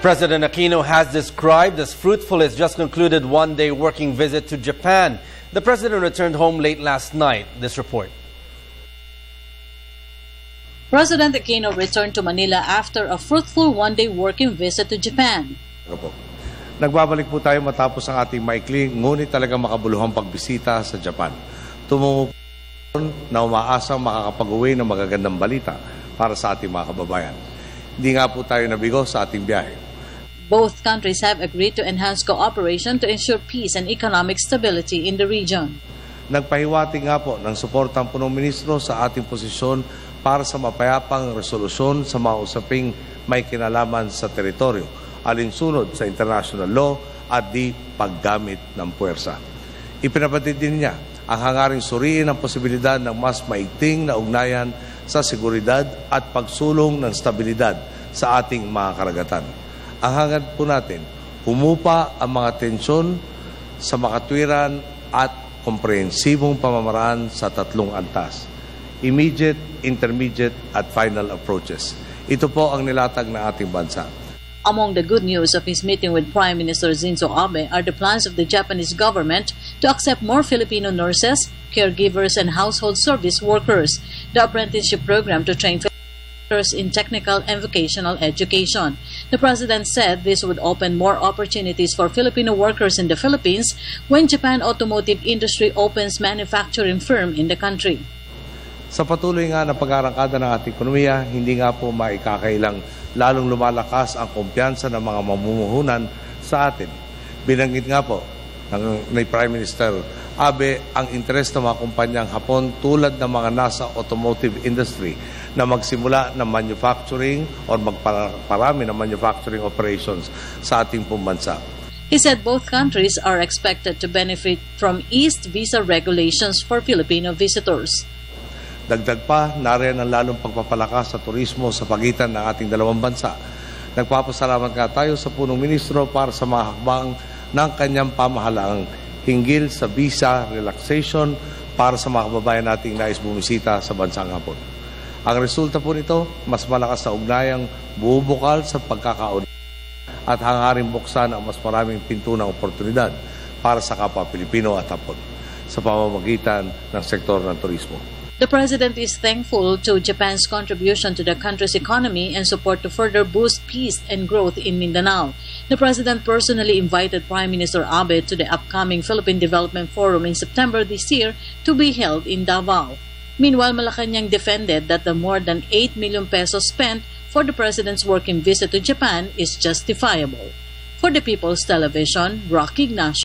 President Aquino has described as fruitful his just concluded one-day working visit to Japan. The president returned home late last night. This report. President Aquino returned to Manila after a fruitful one-day working visit to Japan. Nagbabalik po tayo matapos ang ating maikling ngunit talagang makabuluhang pagbisita sa Japan. Tumungo po na umaasang makakapag-uwi ng magagandang balita para sa ating mga kababayan. Hindi nga po tayo nabigo sa ating biyahe. Both countries have agreed to enhance cooperation to ensure peace and economic stability in the region. Nagpahiwatig nga po ng suportang punong ministro sa ating posisyon para sa mapayapang resolusyon sa mga usaping may kinalaman sa teritoryo, alinsunod sa international law at di paggamit ng puwersa. Ipinabatid din niya ang hangaring suriin ang posibilidad ng mas maigting na ugnayan sa seguridad at pagsulong ng stabilidad sa ating mga karagatan. Ang hangad po natin, humupa ang mga tensyon sa makatwiran at komprehensibong pamamaraan sa tatlong antas: immediate, intermediate at final approaches. Ito po ang nilatag ng ating bansa. Among the good news of his meeting with Prime Minister Shinzo Abe are the plans of the Japanese government to accept more Filipino nurses, caregivers, and household service workers, the apprenticeship program to train in technical and vocational education. The president said this would open more opportunities for Filipino workers in the Philippines when Japan Automotive Industry opens manufacturing firm in the country. Sa patuloy nga na pag-arangkada ng ating ekonomiya, hindi nga po maikakailang lalong lumalakas ang kumpiyansa ng mga mamumuhunan sa atin. Binanggit nga po ni Prime Minister Abe ang interes ng mga kumpanyang Hapon tulad ng mga nasa automotive industry na magsimula ng manufacturing o magparami ng manufacturing operations sa ating pambansa. He said both countries are expected to benefit from eased visa regulations for Filipino visitors. Dagdag pa, nariyan ang lalong pagpapalakas sa turismo sa pagitan ng ating dalawang bansa. Nagpapasalamat nga tayo sa punong ministro para sa mga hakbang ng kanyang pamahalaang hinggil sa visa relaxation para sa mga kababayan nating nais bumisita sa bansang Hapon. Ang resulta po nito, mas malakas na ugnayang bubukal sa pagkakaunawaan at hangaring buksan ang mas maraming pinto ng oportunidad para sa kapwa Pilipino at Hapon sa pamamagitan ng sektor ng turismo. The president is thankful to Japan's contribution to the country's economy and support to further boost peace and growth in Mindanao. The president personally invited Prime Minister Abe to the upcoming Philippine Development Forum in September this year to be held in Davao. Meanwhile, Malacanang defended that the more than 8 million pesos spent for the president's working visit to Japan is justifiable. For the People's Television, Rocky Ignacio.